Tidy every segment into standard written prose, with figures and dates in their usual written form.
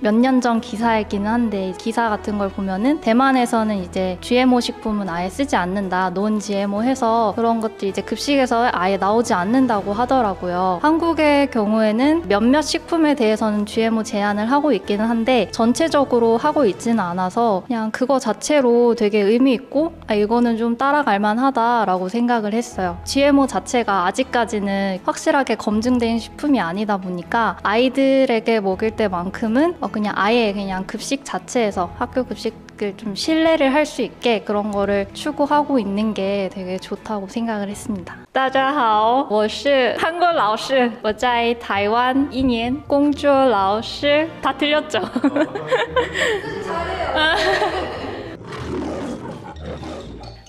몇 년 전 기사이기는 한데 기사 같은 걸 보면은 대만에서는 이제 GMO 식품은 아예 쓰지 않는다, 논 GMO 해서 그런 것들이 이제 급식에서 아예 나오지 않는다고 하더라고요. 한국의 경우에는 몇몇 식품에 대해서는 GMO 제한을 하고 있기는 한데 전체적으로 하고 있지는 않아서 그냥 그거 자체로 되게 의미 있고 이거는 좀 따라갈 만하다라고 생각을 했어요. GMO 자체가 아직까지는 확실하게 검증된 식품이 아니다 보니까 아이들에게 먹일 때만큼은 그냥 아예 그냥 급식 자체에서 학교 급식을 좀 신뢰를 할 수 있게 그런 거를 추구하고 있는 게 되게 좋다고 생각을 했습니다. 大家好，我是韩国老师，我在台湾1年工作老师。다 틀렸죠?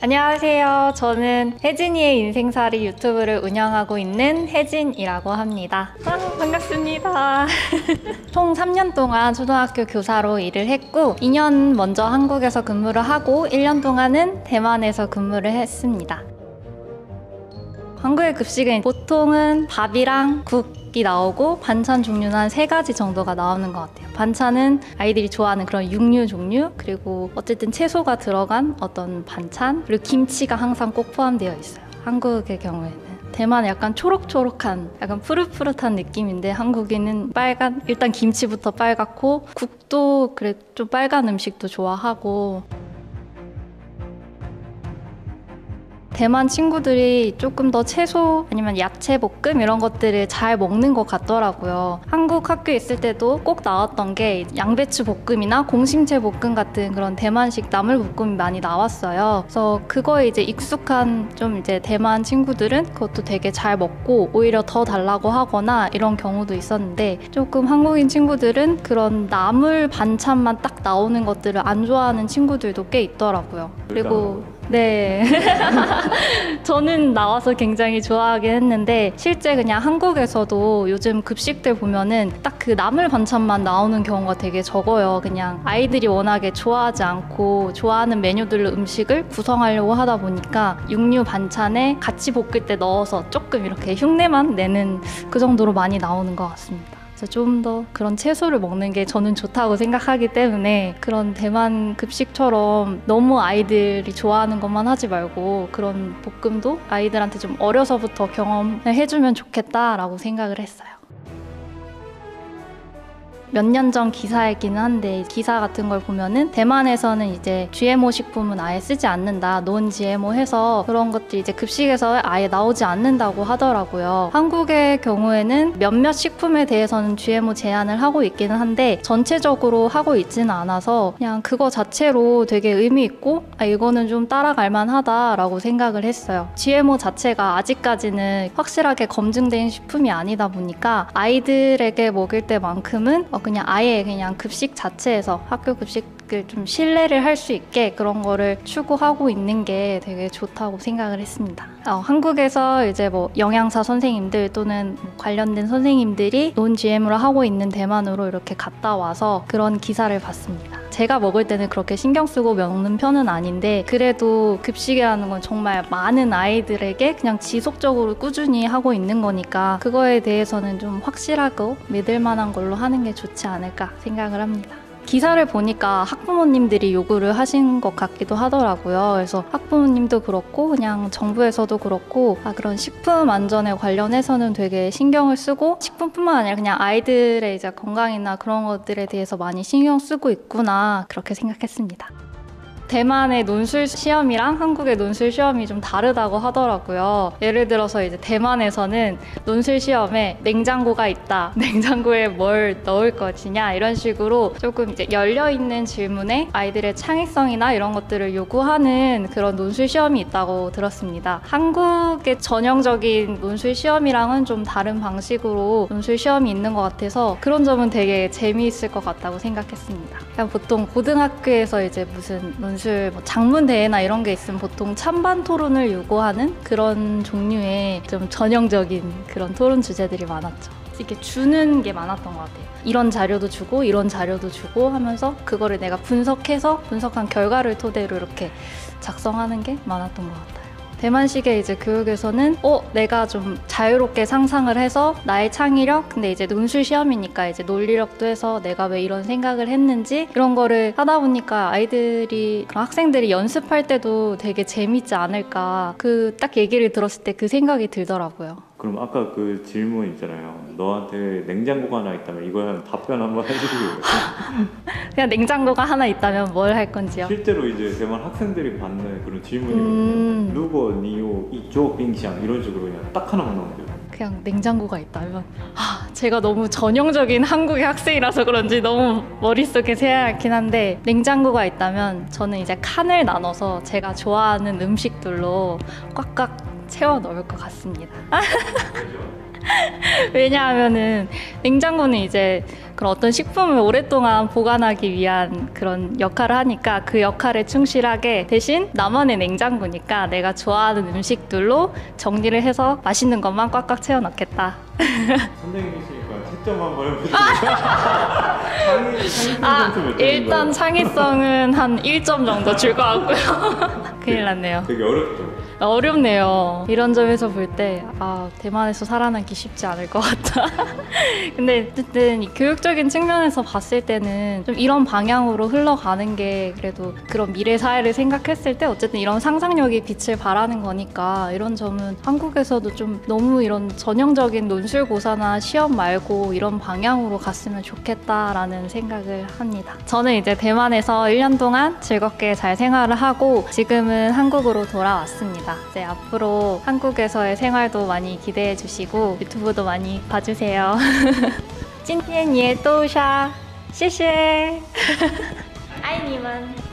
안녕하세요. 저는 혜진이의 인생살이 유튜브를 운영하고 있는 혜진이라고 합니다. 반갑습니다. 총 3년 동안 초등학교 교사로 일을 했고 2년 먼저 한국에서 근무를 하고 1년 동안은 대만에서 근무를 했습니다. 한국의 급식은 보통은 밥이랑 국이 나오고 반찬 종류는 한 3가지 정도가 나오는 것 같아요. 반찬은 아이들이 좋아하는 그런 육류 종류, 그리고 어쨌든 채소가 들어간 어떤 반찬, 그리고 김치가 항상 꼭 포함되어 있어요. 한국의 경우에는. 대만은 약간 초록초록한, 약간 푸릇푸릇한 느낌인데 한국인은 빨간, 일단 김치부터 빨갛고 국도 그래 좀 빨간 음식도 좋아하고. 대만 친구들이 조금 더 채소 아니면 야채 볶음 이런 것들을 잘 먹는 것 같더라고요. 한국 학교에 있을 때도 꼭 나왔던 게 양배추 볶음이나 공심채 볶음 같은 그런 대만식 나물볶음이 많이 나왔어요. 그래서 그거에 이제 익숙한 좀 이제 대만 친구들은 그것도 되게 잘 먹고 오히려 더 달라고 하거나 이런 경우도 있었는데 조금 한국인 친구들은 그런 나물 반찬만 딱 나오는 것들을 안 좋아하는 친구들도 꽤 있더라고요. 그리고 네. 저는 나와서 굉장히 좋아하긴 했는데 실제 그냥 한국에서도 요즘 급식들 보면은 딱 그 나물 반찬만 나오는 경우가 되게 적어요. 그냥 아이들이 워낙에 좋아하지 않고 좋아하는 메뉴들로 음식을 구성하려고 하다 보니까 육류 반찬에 같이 볶을 때 넣어서 조금 이렇게 흉내만 내는 그 정도로 많이 나오는 것 같습니다. 좀 더 그런 채소를 먹는 게 저는 좋다고 생각하기 때문에 그런 대만 급식처럼 너무 아이들이 좋아하는 것만 하지 말고 그런 볶음도 아이들한테 좀 어려서부터 경험을 해주면 좋겠다라고 생각을 했어요. 몇 년 전 기사이기는 한데 기사 같은 걸 보면은 대만에서는 이제 GMO 식품은 아예 쓰지 않는다, 논 GMO 해서 그런 것들이 이제 급식에서 아예 나오지 않는다고 하더라고요. 한국의 경우에는 몇몇 식품에 대해서는 GMO 제한을 하고 있기는 한데 전체적으로 하고 있지는 않아서 그냥 그거 자체로 되게 의미 있고 이거는 좀 따라갈 만하다라고 생각을 했어요. GMO 자체가 아직까지는 확실하게 검증된 식품이 아니다 보니까 아이들에게 먹일 때만큼은 그냥 아예 그냥 급식 자체에서 학교 급식을 좀 신뢰를 할 수 있게 그런 거를 추구하고 있는 게 되게 좋다고 생각을 했습니다. 한국에서 이제 뭐 영양사 선생님들 또는 관련된 선생님들이 논 GM으로 하고 있는 대만으로 이렇게 갔다 와서 그런 기사를 봤습니다. 제가 먹을 때는 그렇게 신경 쓰고 먹는 편은 아닌데 그래도 급식이라는 건 정말 많은 아이들에게 그냥 지속적으로 꾸준히 하고 있는 거니까 그거에 대해서는 좀 확실하고 믿을 만한 걸로 하는 게 좋지 않을까 생각을 합니다. 기사를 보니까 학부모님들이 요구를 하신 것 같기도 하더라고요. 그래서 학부모님도 그렇고 그냥 정부에서도 그렇고 그런 식품 안전에 관련해서는 되게 신경을 쓰고 식품뿐만 아니라 그냥 아이들의 이제 건강이나 그런 것들에 대해서 많이 신경 쓰고 있구나 그렇게 생각했습니다. 대만의 논술 시험이랑 한국의 논술 시험이 좀 다르다고 하더라고요. 예를 들어서 이제 대만에서는 논술 시험에 냉장고가 있다, 냉장고에 뭘 넣을 것이냐 이런 식으로 조금 이제 열려있는 질문에 아이들의 창의성이나 이런 것들을 요구하는 그런 논술 시험이 있다고 들었습니다. 한국의 전형적인 논술 시험이랑은 좀 다른 방식으로 논술 시험이 있는 것 같아서 그런 점은 되게 재미있을 것 같다고 생각했습니다. 그냥 보통 고등학교에서 이제 무슨 논술 뭐 장문 대회나 이런 게 있으면 보통 찬반 토론을 요구하는 그런 종류의 좀 전형적인 그런 토론 주제들이 많았죠. 이렇게 주는 게 많았던 것 같아요. 이런 자료도 주고 이런 자료도 주고 하면서 그거를 내가 분석해서 분석한 결과를 토대로 이렇게 작성하는 게 많았던 것 같아요. 대만식의 이제 교육에서는 내가 좀 자유롭게 상상을 해서 나의 창의력, 근데 이제 논술 시험이니까 이제 논리력도 해서 내가 왜 이런 생각을 했는지 이런 거를 하다 보니까 아이들이, 그런 학생들이 연습할 때도 되게 재밌지 않을까, 그 딱 얘기를 들었을 때 그 생각이 들더라고요. 그럼 아까 그 질문 있잖아요. 너한테 냉장고가 하나 있다면 이거에 답변 한번 해주시고요. 그냥 냉장고가 하나 있다면 뭘 할 건지요? 실제로 이제 대만 학생들이 받는 그런 질문이거든요. 누구 니요 이쪽 빙샹 이런 식으로 그냥 딱 하나만 나오면 돼요. 그냥 냉장고가 있다면, 제가 너무 전형적인 한국의 학생이라서 그런지 너무 머릿속에 새하얗긴 한데, 냉장고가 있다면 저는 이제 칸을 나눠서 제가 좋아하는 음식들로 꽉꽉 채워 넣을 것 같습니다. 왜냐하면은 냉장고는 이제 그런 어떤 식품을 오랫동안 보관하기 위한 그런 역할을 하니까 그 역할에 충실하게, 대신 나만의 냉장고니까 내가 좋아하는 음식들로 정리를 해서 맛있는 것만 꽉꽉 채워 넣겠다. 선생님이시니까 채점 한번 해보세요. 창의성 점수 몇 일단 점인가요? 창의성은 한 1점 정도 줄 것 같고요. 큰일 났네요. 되게 어렵죠. 어렵네요. 이런 점에서 볼 때 대만에서 살아남기 쉽지 않을 것 같다. 근데 어쨌든 이 교육적인 측면에서 봤을 때는 좀 이런 방향으로 흘러가는 게, 그래도 그런 미래 사회를 생각했을 때 어쨌든 이런 상상력이 빛을 발하는 거니까, 이런 점은 한국에서도 좀 너무 이런 전형적인 논술고사나 시험 말고 이런 방향으로 갔으면 좋겠다라는 생각을 합니다. 저는 이제 대만에서 1년 동안 즐겁게 잘 생활을 하고 지금은 한국으로 돌아왔습니다. 이제 앞으로 한국에서의 생활도 많이 기대해 주시고 유튜브도 많이 봐주세요. 今天也都下，谢谢，爱你们。